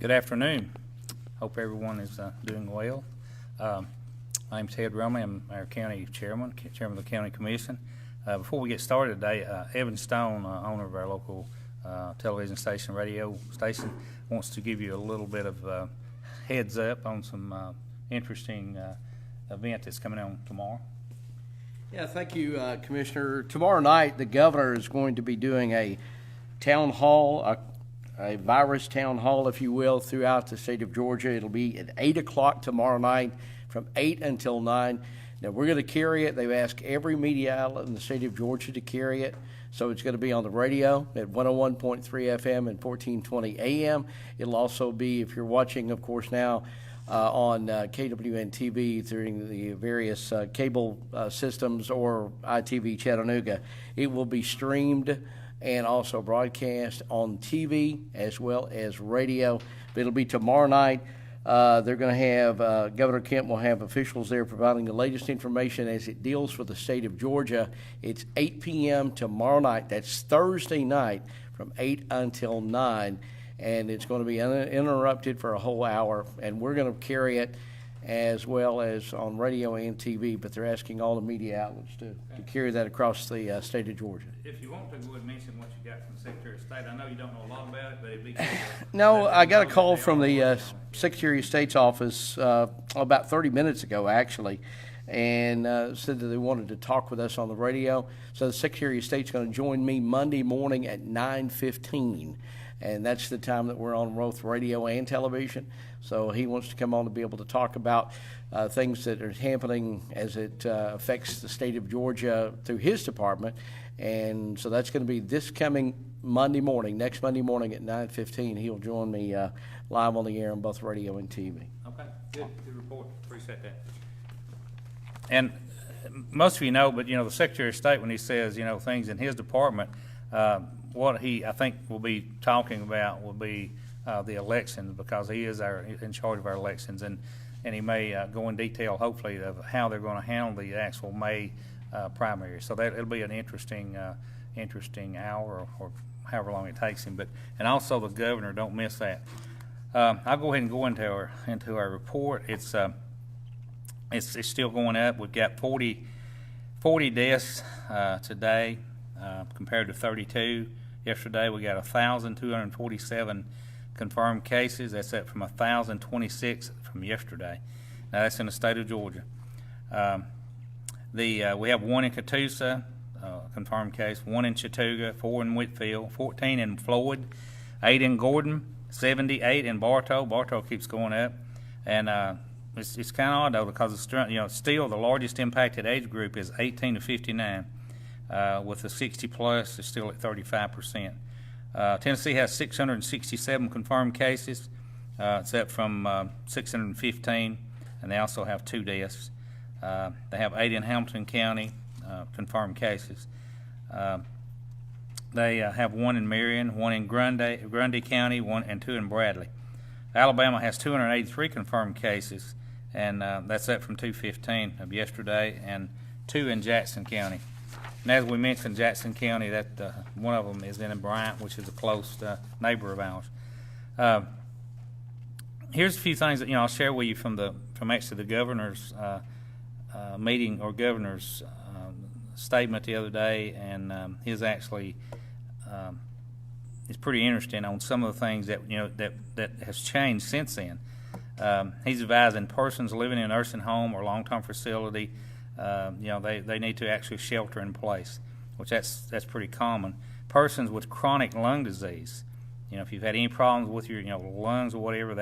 Good afternoon. Hope everyone is doing well. My name's Ted Rumley. I'm our county chairman of the county commission. Before we get started today, Evan Stone, owner of our local television station, radio station, wants to give you a little bit of heads up on some interesting event that's coming on tomorrow. Yeah, thank you, Commissioner. Tomorrow night, the governor is going to be doing a town hall, a virus town hall, if you will, throughout the state of Georgia. It'll be at 8 o'clock tomorrow night from 8 until 9. Now, we're going to carry it. They've asked every media outlet in the state of Georgia to carry it. So it's going to be on the radio at 101.3 FM and 1420 AM. It'll also be, if you're watching, of course, now, on KWN TV during the various cable systems or ITV Chattanooga. It will be streamed and also broadcast on TV as well as radio. But it'll be tomorrow night. They're going to have, Governor Kemp will have officials there providing the latest information as it deals with the state of Georgia. It's 8 p.m. tomorrow night. That's Thursday night from 8 until 9. And it's going to be uninterrupted for a whole hour. And we're going to carry it as well as on radio and TV, but they're asking all the media outlets to carry that across the state of Georgia. If you want to, go ahead and mention what you got from the Secretary of State. I know you don't know a lot about it, but it'd be good. No, I got a call from the Secretary of State's office about 30 minutes ago, actually, and said that they wanted to talk with us on the radio. So the Secretary of State's going to join me Monday morning at 9:15. And that's the time that we're on both radio and television. So he wants to come on to be able to talk about things that are happening as it affects the state of Georgia through his department. And so that's going to be this coming Monday morning, next Monday morning at 9:15. He'll join me live on the air on both radio and TV. Okay, good report. Appreciate that. And most of you know, but the Secretary of State, when he says things in his department, what he, I think, will be talking about will be the elections, because he is in charge of our elections, and he may go in detail, hopefully, of how they're going to handle the actual May primary. So it'll be an interesting hour or however long it takes him. And also the governor, don't miss that. I'll go ahead and go into our report. It's still going up. We've got 40 deaths today compared to 32. Yesterday we got 1,247 confirmed cases. That's up from 1,026 from yesterday. Now that's in the state of Georgia. We have 1 in Catoosa, confirmed case, 1 in Chattooga, 4 in Whitfield, 14 in Floyd, 8 in Gordon, 78 in Bartow. Bartow keeps going up, and it's kind of odd though, because it's still the largest impacted age group is 18 to 59. With the 60 plus, it's still at 35%. Tennessee has 667 confirmed cases. It's up from 615, and they also have 2 deaths. They have 8 in Hamilton County, confirmed cases. They have 1 in Marion, 1 in Grundy County, 1 and 2 in Bradley. Alabama has 283 confirmed cases, and that's up from 215 of yesterday, and 2 in Jackson County. And as we mentioned, Jackson County, that one of them is in Bryant, which is a close neighbor of ours. Here's a few things that I'll share with you from actually the governor's meeting, or governor's statement the other day, and his actually is pretty interesting on some of the things that that has changed since then. He's advising persons living in a nursing home or long-term facility. They need to actually shelter in place, which that's pretty common. Persons with chronic lung disease, if you've had any problems with your lungs or whatever,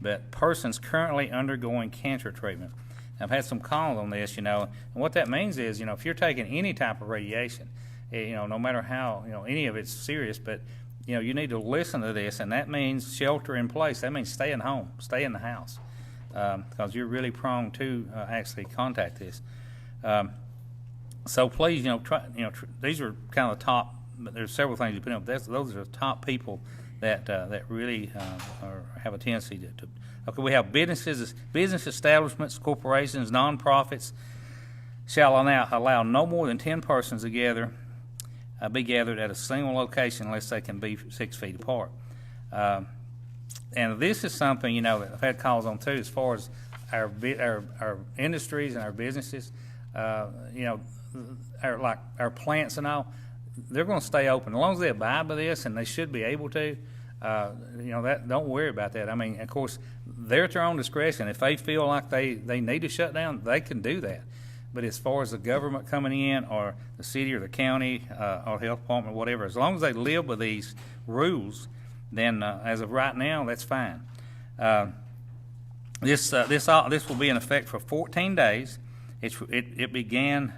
but persons currently undergoing cancer treatment. I've had some calls on this, and what that means is, if you're taking any type of radiation, no matter how, any of it's serious, but you need to listen to this, and that means shelter in place. That means stay at home, stay in the house, because you're really prone to actually contact this. So please, these are kind of the top. But there's several things you put up. Those are the top people that really have a tendency to. Okay, we have business establishments, corporations, nonprofits shall allow no more than 10 persons to be gathered at a single location unless they can be 6 feet apart. And this is something, you know, that I've had calls on too, as far as our industries and our businesses. You know, our plants and all, they're going to stay open as long as they abide by this, and they should be able to. You know, that, don't worry about that. I mean, of course, they're at their own discretion. If they feel like they need to shut down, they can do that. But as far as the government coming in, or the city or the county or health department or whatever, as long as they live with these rules, then as of right now, that's fine. This will be in effect for 14 days. It began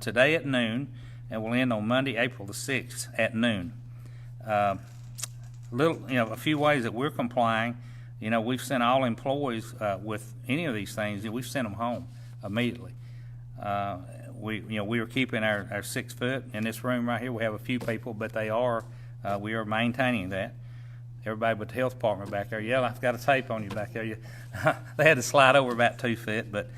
today at noon and will end on Monday, April the 6th at noon. A few ways that we're complying. You know, we've sent all employees with any of these things. We've sent them home immediately. We are keeping our 6 foot in this room right here. We have a few people, but we are maintaining that. Everybody but the health department back there, yeah, I've got a tape on you back there. They had to slide over about 2 feet, but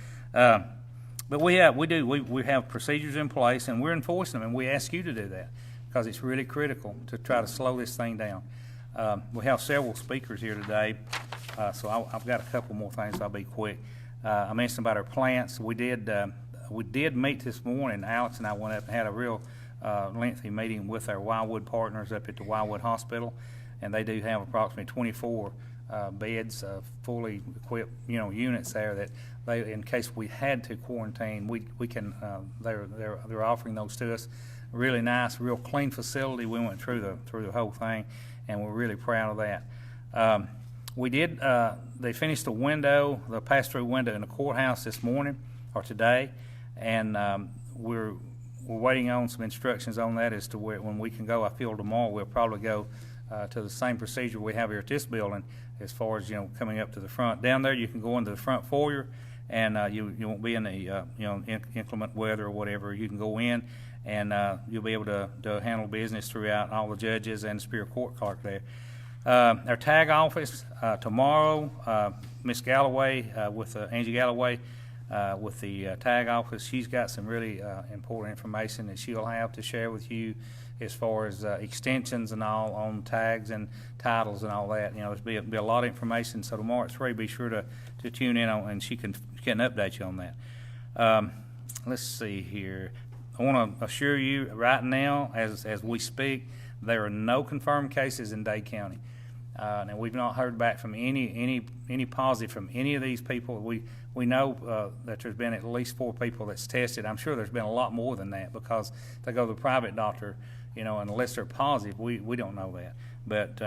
we have procedures in place, and we're enforcing them, and we ask you to do that because it's really critical to try to slow this thing down. We have several speakers here today, so I've got a couple more things. I'll be quick. I mentioned about our plants. We did meet this morning. Alex and I went up and had a real lengthy meeting with our Wildwood partners up at the Wildwood Hospital, and they do have approximately 24 beds, fully equipped, units there that they, in case we had to quarantine, we can. They're offering those to us. Really nice, real clean facility. We went through the whole thing, and we're really proud of that. We did. They finished the pass-through window in the courthouse this morning or today, and we're waiting on some instructions on that as to when we can go. I feel tomorrow we'll probably go to the same procedure we have here at this building, as far as coming up to the front. Down there, you can go into the front foyer, and you won't be in the inclement weather or whatever. You can go in, and you'll be able to handle business throughout. All the judges and the Superior Court clerk there. Our tag office tomorrow, Miss Galloway with Angie Galloway with the tag office. She's got some really important information that she'll have to share with you as far as extensions and all on tags and titles and all that. There'll be a lot of information. So tomorrow at 3, be sure to tune in on, and she can update you on that. Let's see here. I want to assure you right now, as we speak, there are no confirmed cases in Dade County. Now, we've not heard back from any positive from any of these people. We know that there's been at least 4 people that's tested. I'm sure there's been a lot more than that, because they go to the private doctor, and unless they're positive, we don't know that. But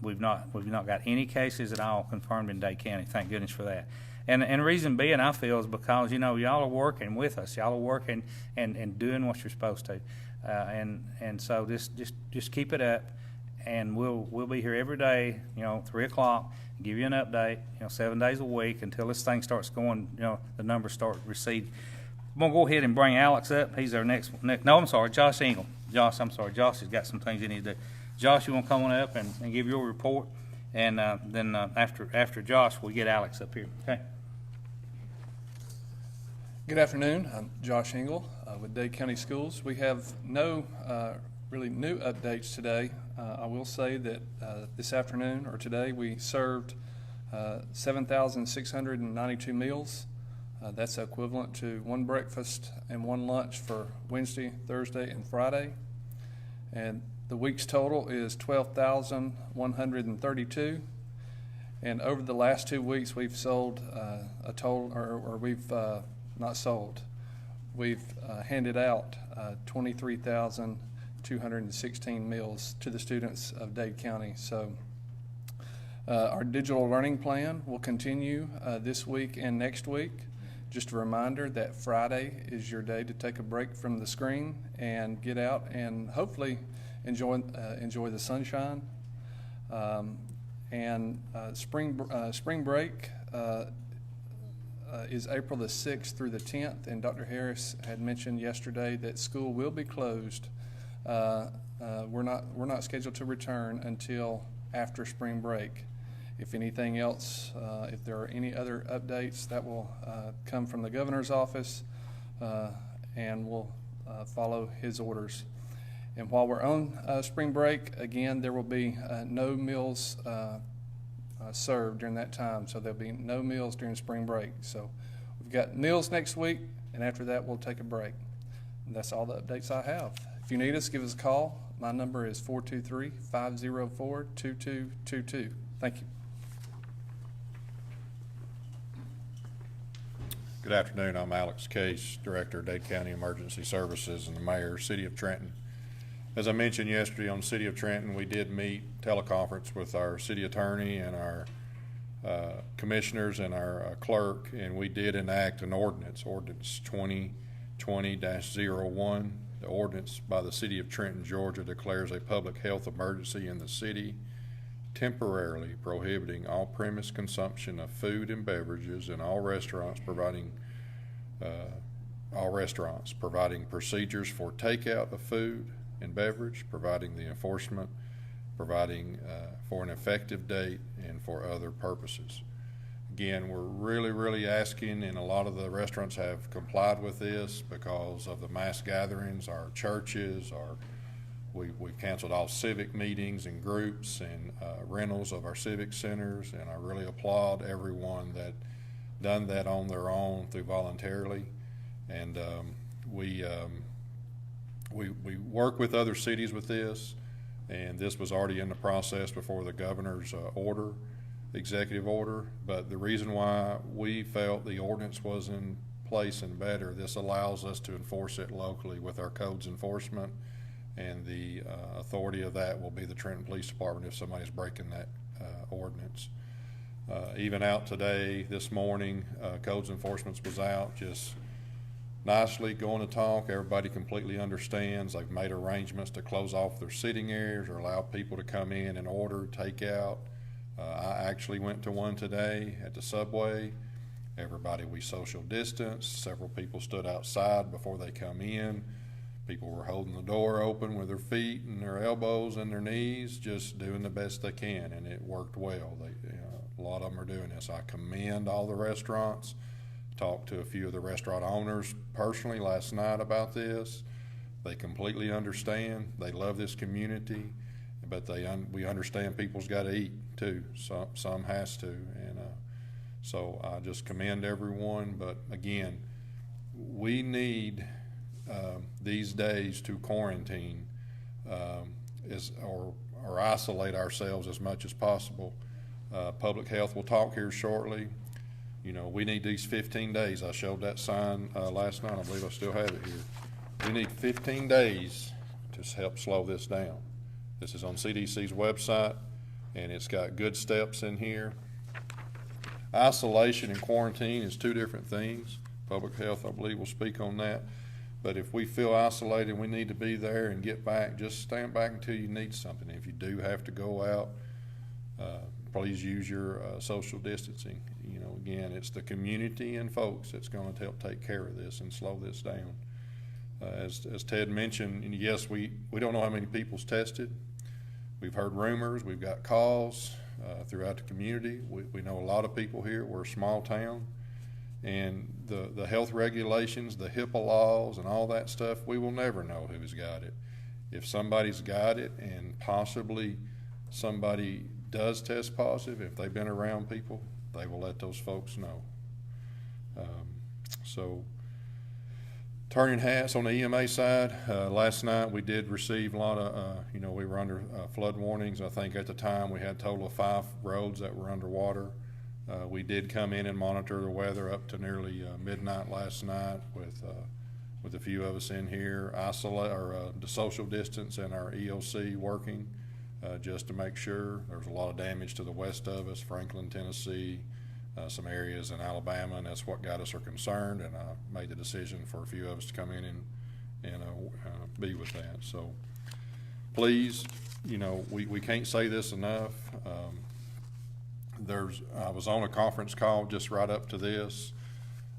we've not got any cases at all confirmed in Dade County. Thank goodness for that. And the reason being, I feel, is because y'all are working with us. Y'all are working and doing what you're supposed to, and so just keep it up. And we'll be here every day, 3 o'clock, give you an update, 7 days a week until this thing starts going, the numbers start receding. I'm going to go ahead and bring Alex up. He's our next. No, I'm sorry, Josh Engel. Josh has got some things he needs to do. Josh, you want to come on up and give your report? And then after Josh, we'll get Alex up here. Okay. Good afternoon. I'm Josh Engel with Dade County Schools. We have no really new updates today. I will say that this afternoon or today we served 7,692 meals. That's equivalent to 1 breakfast and 1 lunch for Wednesday, Thursday, and Friday. And the week's total is 12,132. And over the last 2 weeks, we've sold a total, or we've not sold. We've handed out 23,216 meals to the students of Dade County. So our digital learning plan will continue this week and next week. Just a reminder that Friday is your day to take a break from the screen and get out and hopefully enjoy the sunshine. Spring break is April the 6th through the 10th, and Dr. Harris had mentioned yesterday that school will be closed. We're not scheduled to return until after spring break. If anything else, if there are any other updates, that will come from the governor's office, and we'll follow his orders. And while we're on spring break, again, there will be no meals served during that time, so there'll be no meals during spring break. So we've got meals next week, and after that we'll take a break. And that's all the updates I have. If you need us, give us a call. My number is 423-504-2222. Thank you. Good afternoon. I'm Alex Case, Director of Dade County Emergency Services and the Mayor, City of Trenton. As I mentioned yesterday on City of Trenton, we did meet teleconference with our city attorney and our commissioners and our clerk, and we did enact an ordinance 2020-01. The ordinance by the City of Trenton, Georgia declares a public health emergency in the city, temporarily prohibiting all-premise consumption of food and beverages in all restaurants, providing procedures for takeout of food and beverage, providing the enforcement, providing for an effective date, and for other purposes. Again, we're really asking, and a lot of the restaurants have complied with this because of the mass gatherings, our churches, we've canceled all civic meetings and groups and rentals of our civic centers, and I really applaud everyone that done that on their own through voluntarily. And we work with other cities with this, and this was already in the process before the governor's executive order. But the reason why we felt the ordinance was in place and better, this allows us to enforce it locally with our codes enforcement, and the authority of that will be the Trenton Police Department if somebody's breaking that ordinance. Even out today, this morning, codes enforcement was out, just nicely going to talk. Everybody completely understands. They've made arrangements to close off their sitting areas or allow people to come in and order takeout. I actually went to one today at the Subway. Everybody, we social distanced. Several people stood outside before they come in. People were holding the door open with their feet and their elbows and their knees, just doing the best they can, and it worked well. A lot of them are doing this. I commend all the restaurants. Talked to a few of the restaurant owners personally last night about this. They completely understand. They love this community, but we understand people's got to eat too. Some has to, and so I just commend everyone. But again, we need these days to quarantine or isolate ourselves as much as possible. Public health will talk here shortly. You know, we need these 15 days. I showed that sign last night. I believe I still have it here. We need 15 days to help slow this down. This is on CDC's website, and it's got good steps in here. Isolation and quarantine is two different things. Public health, I believe, will speak on that. But if we feel isolated, we need to be there and get back. Just stand back until you need something. If you do have to go out, please use your social distancing. You know, again, it's the community and folks that's going to help take care of this and slow this down. As Ted mentioned, and yes, we don't know how many people's tested. We've heard rumors. We've got calls throughout the community. We know a lot of people here. We're a small town. And the health regulations, the HIPAA laws, and all that stuff, we will never know who's got it. If somebody's got it and possibly somebody does test positive, if they've been around people, they will let those folks know. So turning hats on the EMA side, last night we did receive a lot of, we were under flood warnings. I think at the time we had a total of 5 roads that were underwater. We did come in and monitor the weather up to nearly midnight last night with a few of us in here, the social distance and our EOC working just to make sure. There was a lot of damage to the west of us, Franklin, Tennessee, some areas in Alabama, and that's what got us concerned, and I made the decision for a few of us to come in and be with that. So please, we can't say this enough. I was on a conference call just right up to this.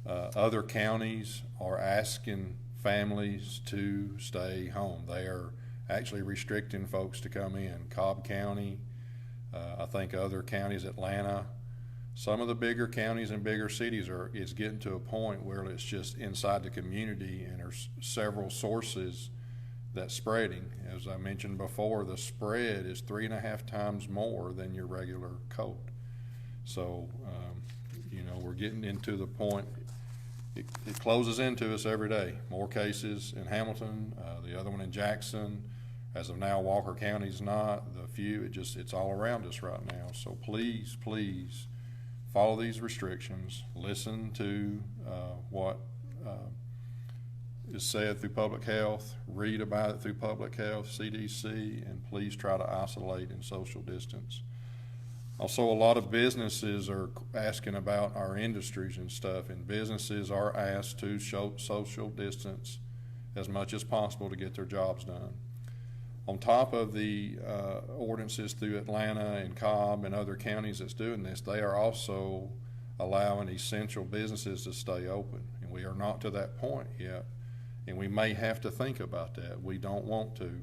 Other counties are asking families to stay home. They are actually restricting folks to come in. Cobb County, I think other counties, Atlanta, some of the bigger counties and bigger cities it's getting to a point where it's just inside the community, and there's several sources that's spreading. As I mentioned before, the spread is 3.5 times more than your regular cold. So, you know, we're getting into the point, it closes into us every day. More cases in Hamilton, the other one in Jackson. As of now, Walker County's not. The few, it's all around us right now. So please, please follow these restrictions. Listen to what is said through public health. Read about it through public health, CDC, and please try to isolate and social distance. Also, a lot of businesses are asking about our industries and stuff, and businesses are asked to show social distance as much as possible to get their jobs done. On top of the ordinances through Atlanta and Cobb and other counties that's doing this, they are also allowing essential businesses to stay open, and we are not to that point yet, and we may have to think about that. We don't want to,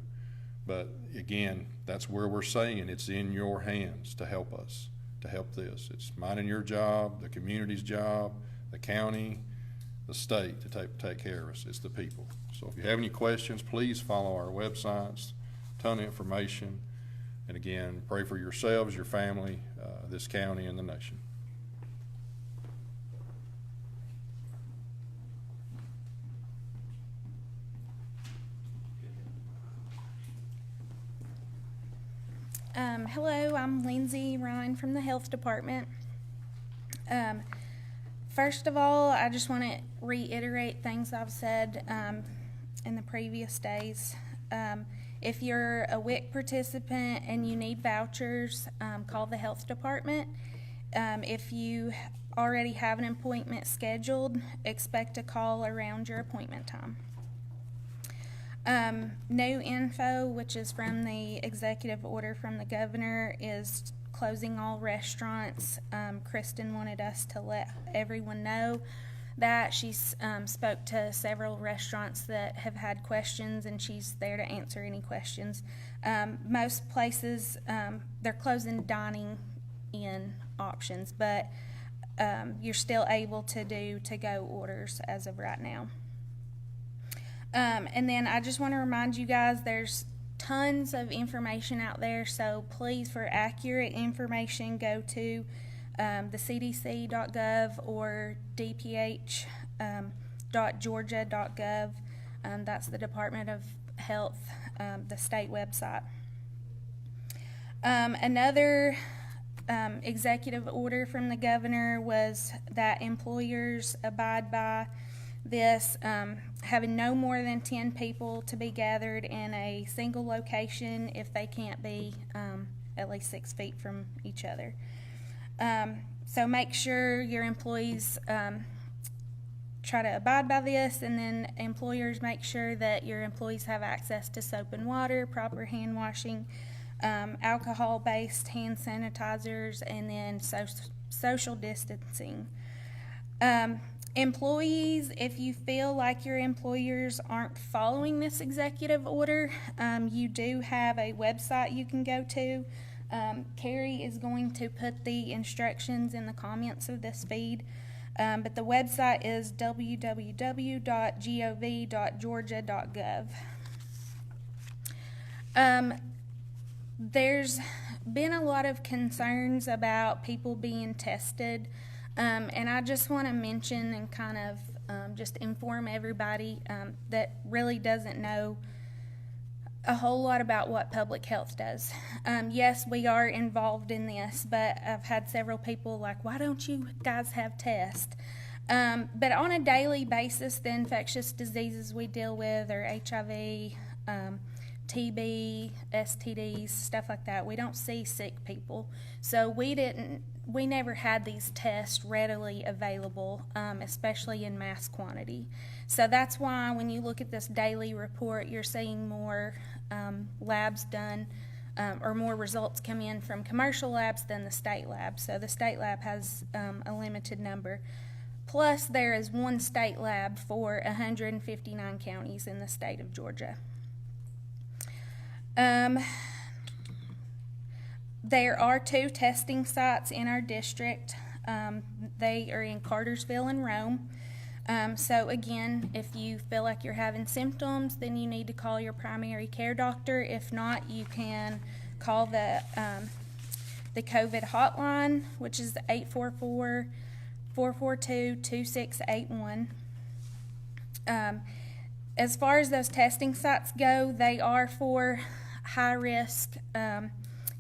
but again, that's where we're saying it's in your hands to help us, to help this. It's mine and your job, the community's job, the county, the state to take care of us. It's the people. So if you have any questions, please follow our websites. Ton of information. And again, pray for yourselves, your family, this county, and the nation. Hello, I'm Lindsay Ryan from the Health Department. First of all, I just want to reiterate things I've said in the previous days. If you're a WIC participant and you need vouchers, call the Health Department. If you already have an appointment scheduled, expect a call around your appointment time. New info, which is from the executive order from the governor, is closing all restaurants. Kristen wanted us to let everyone know that. She's spoke to several restaurants that have had questions, and she's there to answer any questions. Most places, they're closing dining in options, but you're still able to do to-go orders as of right now. And then I just want to remind you guys, there's tons of information out there, so please, for accurate information, go to the cdc.gov or dph.georgia.gov. That's the Department of Health, the state website. Another executive order from the governor was that employers abide by this, having no more than 10 people to be gathered in a single location if they can't be at least 6 feet from each other. So make sure your employees try to abide by this, and then employers make sure that your employees have access to soap and water, proper hand washing, alcohol-based hand sanitizers, and then social distancing. Employees, if you feel like your employers aren't following this executive order, you do have a website you can go to. Carrie is going to put the instructions in the comments of this feed, but the website is www.gov.georgia.gov. There's been a lot of concerns about people being tested, and I just want to mention and kind of just inform everybody that really doesn't know a whole lot about what public health does. Yes, we are involved in this, but I've had several people like, why don't you guys have tests? But on a daily basis, the infectious diseases we deal with are HIV, TB, STDs, stuff like that. We don't see sick people. So we never had these tests readily available, especially in mass quantity. So that's why when you look at this daily report, you're seeing more labs done, or more results come in from commercial labs than the state lab. So the state lab has a limited number. Plus, there is one state lab for 159 counties in the state of Georgia. There are 2 testing sites in our district. They are in Cartersville and Rome. So again, if you feel like you're having symptoms, then you need to call your primary care doctor. If not, you can call the the COVID hotline, which is 844-442-2681. As far as those testing sites go, they are for high-risk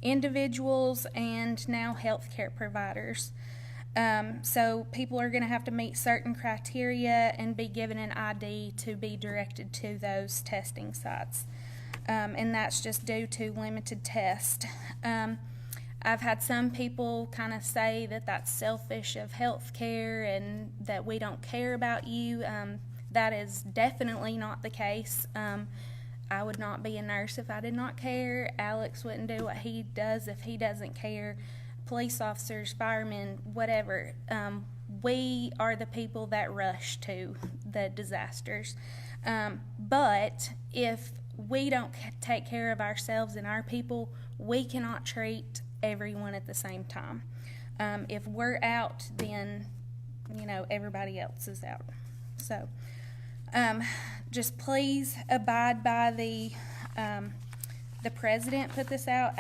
individuals and now healthcare providers. So people are going to have to meet certain criteria and be given an ID to be directed to those testing sites. And that's just due to limited tests. I've had some people kind of say that that's selfish of healthcare and that we don't care about you. That is definitely not the case. I would not be a nurse if I did not care. Alex wouldn't do what he does if he doesn't care. Police officers, firemen, whatever. We are the people that rush to the disasters. But if we don't take care of ourselves and our people, we cannot treat everyone at the same time. If we're out, then, everybody else is out. So, just please abide by the president put this out.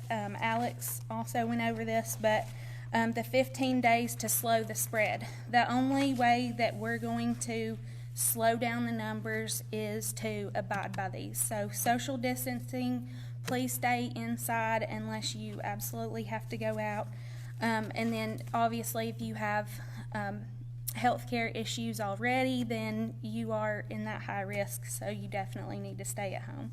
Alex also went over this, but the 15 days to slow the spread. The only way that we're going to slow down the numbers is to abide by these. So social distancing, please stay inside unless you absolutely have to go out. And then obviously if you have healthcare issues already, then you are in that high risk, so you definitely need to stay at home.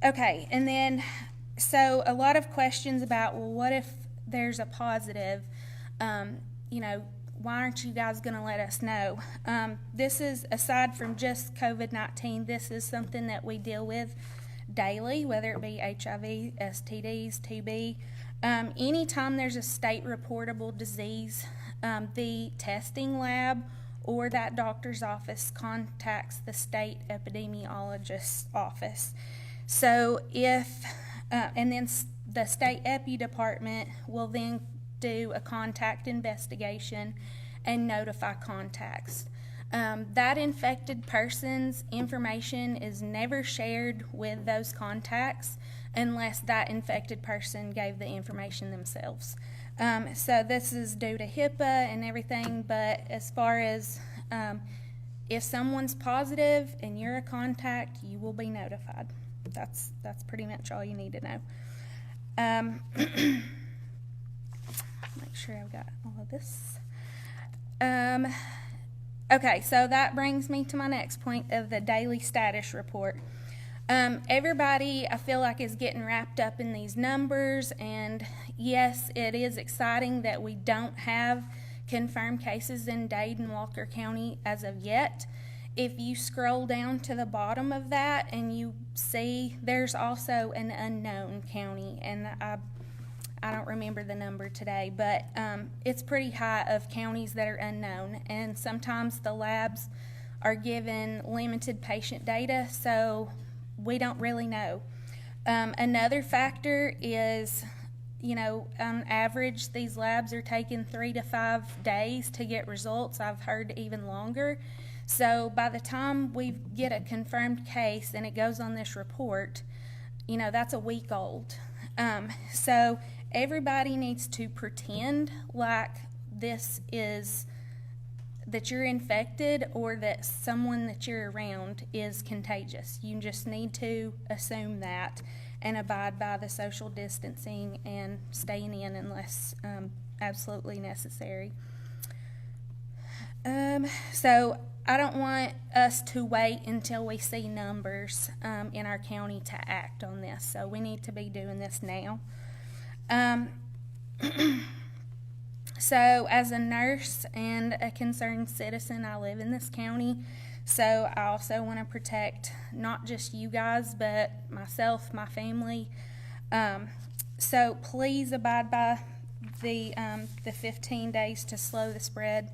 Okay, and then, so a lot of questions about, well, what if there's a positive? Why aren't you guys going to let us know? This is, aside from just COVID-19, this is something that we deal with daily, whether it be HIV, STDs, TB. Anytime there's a state reportable disease, the testing lab or that doctor's office contacts the state epidemiologist's office. So and then the state epi department will then do a contact investigation and notify contacts. That infected person's information is never shared with those contacts unless that infected person gave the information themselves. So this is due to HIPAA and everything, but as far as if someone's positive and you're a contact, you will be notified. That's pretty much all you need to know. Make sure I've got all of this. Okay, so that brings me to my next point of the daily status report. Everybody, I feel like, is getting wrapped up in these numbers, and yes, it is exciting that we don't have confirmed cases in Dade and Walker County as of yet. If you scroll down to the bottom of that and you see there's also an unknown county, and I don't remember the number today, but it's pretty high of counties that are unknown, and sometimes the labs are given limited patient data, so we don't really know. Another factor is, on average, these labs are taking 3 to 5 days to get results. I've heard even longer. So by the time we get a confirmed case and it goes on this report, that's a week old. So everybody needs to pretend like this is that you're infected or that someone that you're around is contagious. You just need to assume that and abide by the social distancing and staying in unless absolutely necessary. So I don't want us to wait until we see numbers in our county to act on this. So we need to be doing this now. So as a nurse and a concerned citizen, I live in this county. So I also want to protect not just you guys, but myself, my family. So please abide by the 15 days to slow the spread.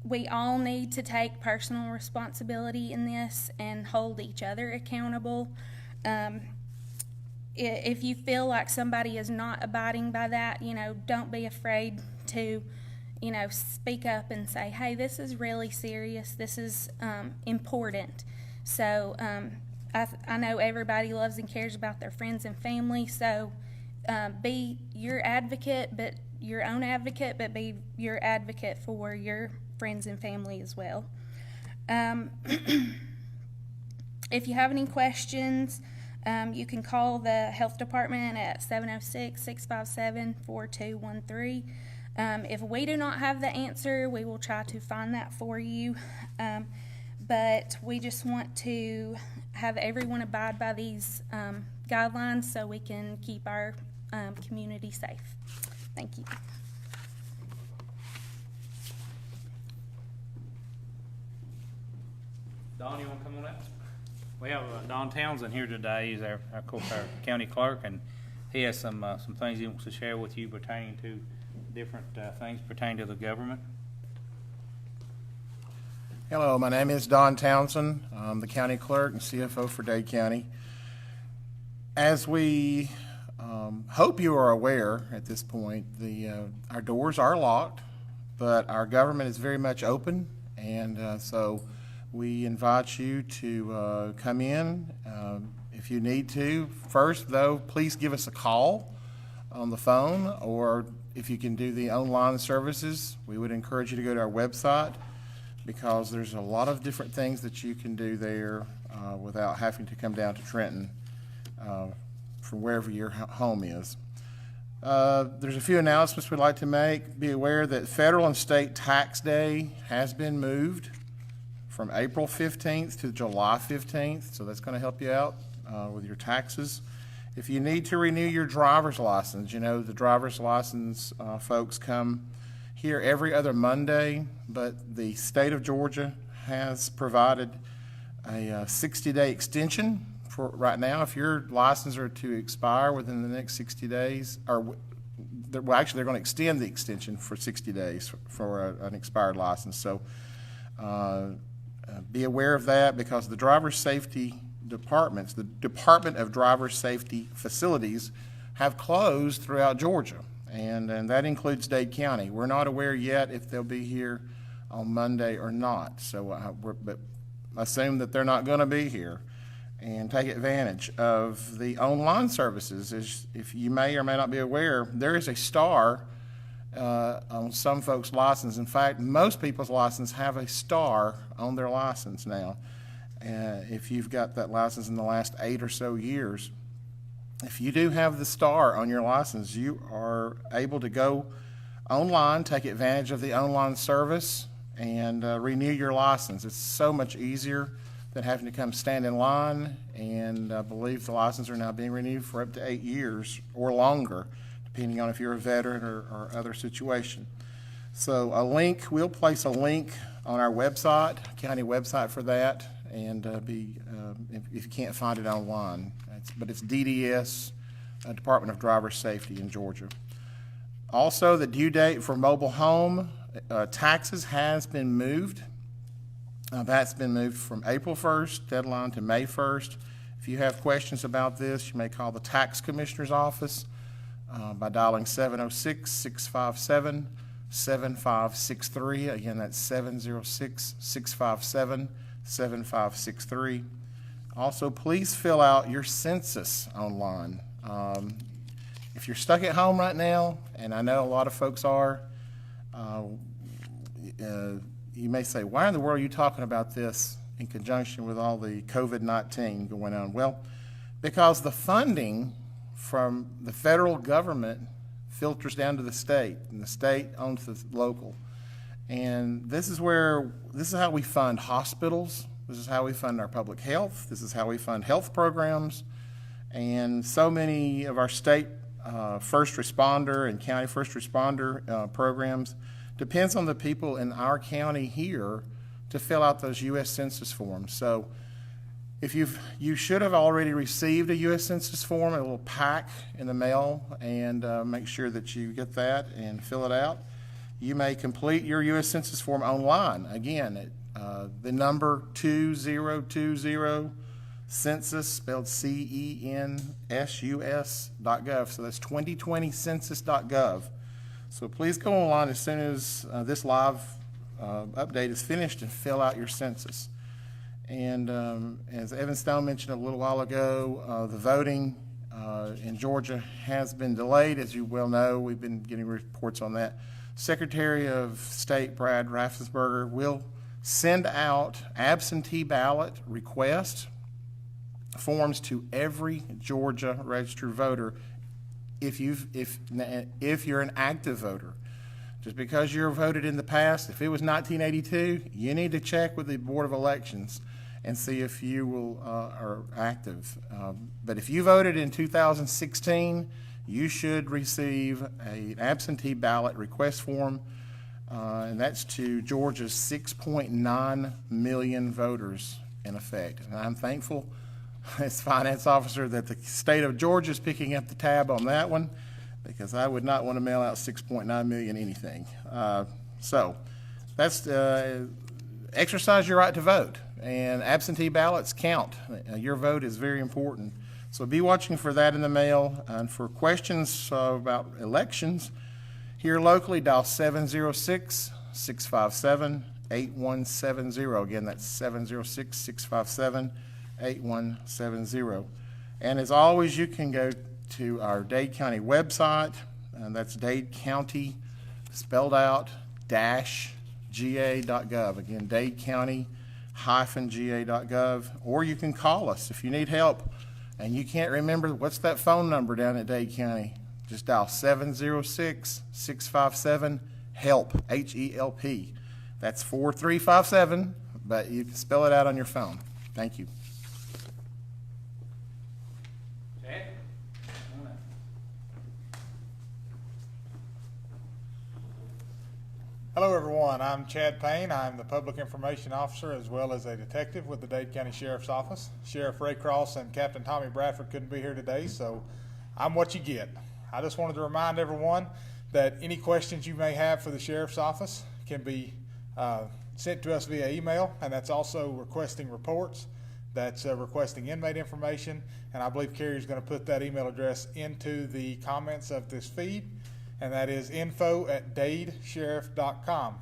We all need to take personal responsibility in this and hold each other accountable. If you feel like somebody is not abiding by that, don't be afraid to, speak up and say, hey, this is really serious. This is important. So I know everybody loves and cares about their friends and family, so be your advocate, but your own advocate, but be your advocate for your friends and family as well. If you have any questions, you can call the health department at 706-657-4213. If we do not have the answer, we will try to find that for you. But we just want to have everyone abide by these guidelines so we can keep our community safe. Thank you. Don, you want to come on up? We have Don Townsend here today. He's our county clerk, and he has some things he wants to share with you pertaining to different things pertaining to the government. Hello, my name is Don Townsend. I'm the county clerk and CFO for Dade County. As we hope you are aware at this point, our doors are locked, but our government is very much open, and so we invite you to come in if you need to. First, though, please give us a call on the phone, or if you can do the online services, we would encourage you to go to our website, because there's a lot of different things that you can do there without having to come down to Trenton from wherever your home is. There's a few announcements we'd like to make. Be aware that federal and state tax day has been moved from April 15th to July 15th, so that's going to help you out with your taxes. If you need to renew your driver's license, you know the driver's license folks come here every other Monday, but the state of Georgia has provided a 60-day extension for right now. If your license are to expire within the next 60 days, or well, actually they're going to extend the extension for 60 days for an expired license. So be aware of that, because the driver's safety departments, the Department of Driver Safety facilities, have closed throughout Georgia, and that includes Dade County. We're not aware yet if they'll be here on Monday or not, so but assume that they're not going to be here, and take advantage of the online services. If you may or may not be aware, there is a star on some folks' license. In fact, most people's license have a star on their license now. If you've got that license in the last 8 or so years, if you do have the star on your license, you are able to go online, take advantage of the online service, and renew your license. It's so much easier than having to come stand in line, and I believe the licenses are now being renewed for up to 8 years or longer, depending on if you're a veteran or other situation. So we'll place a link on our website, county website, for that, and if you can't find it online. But it's DDS, Department of Driver Safety in Georgia. Also, the due date for mobile home taxes has been moved. That's been moved from April 1st, deadline, to May 1st. If you have questions about this, you may call the Tax Commissioner's office by dialing 706-657-7563. Again, that's 706-657-7563. Also, please fill out your census online. If you're stuck at home right now, and I know a lot of folks are, you may say, why in the world are you talking about this in conjunction with all the COVID-19 going on? Well, because the funding from the federal government filters down to the state, and the state owns the local. And this is how we fund hospitals. This is how we fund our public health. This is how we fund health programs. And so many of our state first responder and county first responder programs depends on the people in our county here to fill out those U.S. Census forms. So if you should have already received a U.S. Census form, a little pack in the mail, and make sure that you get that and fill it out. You may complete your U.S. Census form online. Again, the number 2020 census, spelled census.gov. So that's 2020census.gov. So please go online as soon as this live update is finished and fill out your census. And as Evan Stone mentioned a little while ago, the voting in Georgia has been delayed. As you well know, we've been getting reports on that. Secretary of State Brad Raffensperger will send out absentee ballot request forms to every Georgia registered voter if you're an active voter. Just because you're voted in the past, if it was 1982, you need to check with the Board of Elections and see if you are active. But if you voted in 2016, you should receive an absentee ballot request form, and that's to Georgia's 6.9 million voters in effect. And I'm thankful as finance officer that the state of Georgia is picking up the tab on that one, because I would not want to mail out 6.9 million anything. So that's exercise your right to vote, and absentee ballots count. Your vote is very important. So be watching for that in the mail. And for questions about elections here locally, dial 706-657-8170. Again, that's 706-657-8170. And as always, you can go to our Dade County website, and that's Dade County spelled out -ga.gov. Again, Dade County -ga.gov. Or you can call us if you need help and you can't remember what's that phone number down at Dade County. Just dial 706-657-HELP, HELP. That's 4357, but you can spell it out on your phone. Thank you. Hello everyone, I'm Chad Payne. I'm the Public Information Officer as well as a detective with the Dade County Sheriff's Office. Sheriff Ray Cross and Captain Tommy Bradford couldn't be here today, so I'm what you get. I just wanted to remind everyone that any questions you may have for the Sheriff's Office can be sent to us via email, and that's also requesting reports, that's requesting inmate information, and I believe Carrie's going to put that email address into the comments of this feed, and that is info@dadesheriff.com.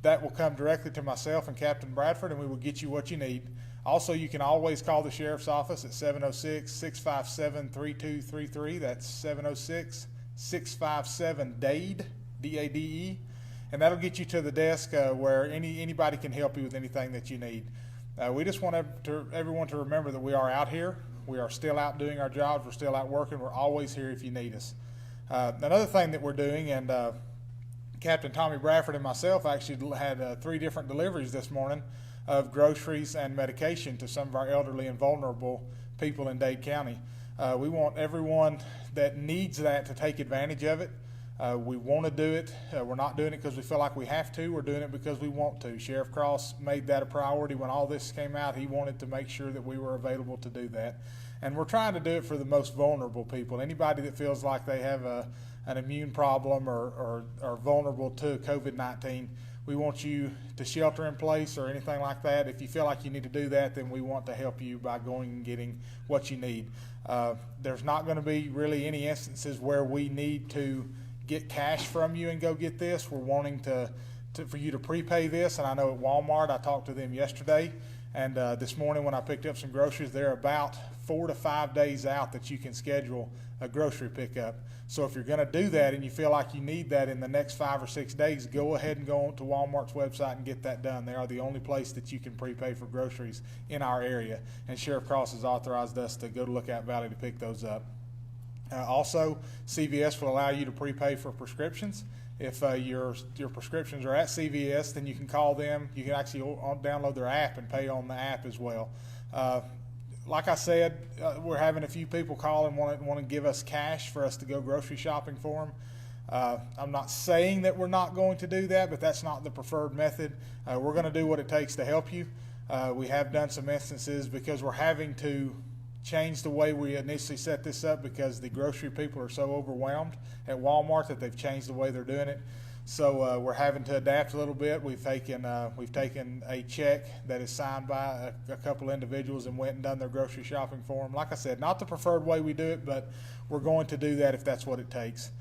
That will come directly to myself and Captain Bradford, and we will get you what you need. Also, you can always call the Sheriff's Office at 706-657-3233. That's 706-657-DADE, D-A-D-E, and that'll get you to the desk where anybody can help you with anything that you need. We just want everyone to remember that we are out here. We are still out doing our jobs. We're still out working. We're always here if you need us. Another thing that we're doing, and Captain Tommy Bradford and myself actually had 3 different deliveries this morning of groceries and medication to some of our elderly and vulnerable people in Dade County. We want everyone that needs that to take advantage of it. We want to do it. We're not doing it because we feel like we have to. We're doing it because we want to. Sheriff Cross made that a priority when all this came out. He wanted to make sure that we were available to do that. And we're trying to do it for the most vulnerable people. Anybody that feels like they have an immune problem or are vulnerable to COVID-19, we want you to shelter in place or anything like that. If you feel like you need to do that, then we want to help you by going and getting what you need. There's not going to be really any instances where we need to get cash from you and go get this. We're wanting for you to prepay this, and I know at Walmart, I talked to them yesterday, and this morning when I picked up some groceries, they're about 4 to 5 days out that you can schedule a grocery pickup. So if you're going to do that and you feel like you need that in the next 5 or 6 days, go ahead and go to Walmart's website and get that done. They are the only place that you can prepay for groceries in our area, and Sheriff Cross has authorized us to go to Lookout Valley to pick those up. Also, CVS will allow you to prepay for prescriptions. If your prescriptions are at CVS, then you can call them. You can actually download their app and pay on the app as well. Like I said, we're having a few people call and want to give us cash for us to go grocery shopping for them. I'm not saying that we're not going to do that, but that's not the preferred method. We're going to do what it takes to help you. We have done some instances because we're having to change the way we initially set this up because the grocery people are so overwhelmed at Walmart that they've changed the way they're doing it. So we're having to adapt a little bit. We've taken a check that is signed by a couple individuals and went and done their grocery shopping for them. Like I said, not the preferred way we do it, but we're going to do that if that's what it takes.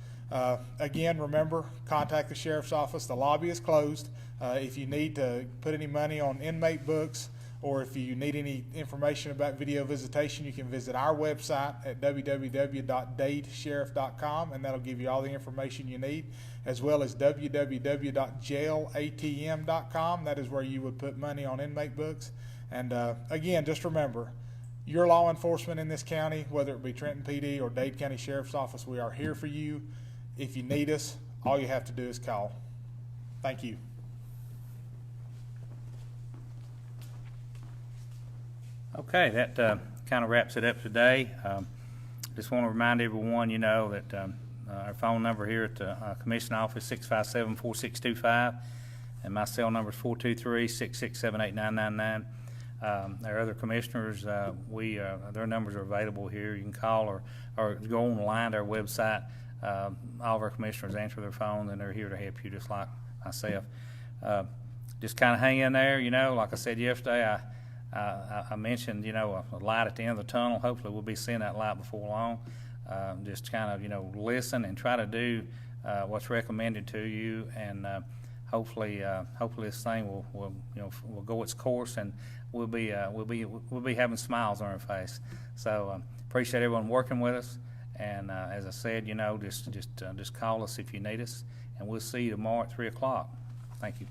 Again, remember, contact the Sheriff's Office. The lobby is closed. If you need to put any money on inmate books or if you need any information about video visitation, you can visit our website at www.dadesheriff.com, and that'll give you all the information you need, as well as www.jailatm.com. That is where you would put money on inmate books. And again, just remember, your law enforcement in this county, whether it be Trenton PD or Dade County Sheriff's Office, we are here for you. If you need us, all you have to do is call. Thank you. Okay, that kind of wraps it up today. Just want to remind everyone, that our phone number here at the Commission Office, 657-4625, and my cell number is 423-667-8999. Our other commissioners, their numbers are available here. You can call or go online to our website. All of our commissioners answer their phone, and they're here to help you, just like myself. Just kind of hang in there. Like I said yesterday, I mentioned, a light at the end of the tunnel. Hopefully we'll be seeing that light before long. Just kind of, listen and try to do what's recommended to you, and hopefully this thing will go its course, and we'll be having smiles on our face. So appreciate everyone working with us, and as I said, just call us if you need us, and we'll see you tomorrow at 3 o'clock. Thank you.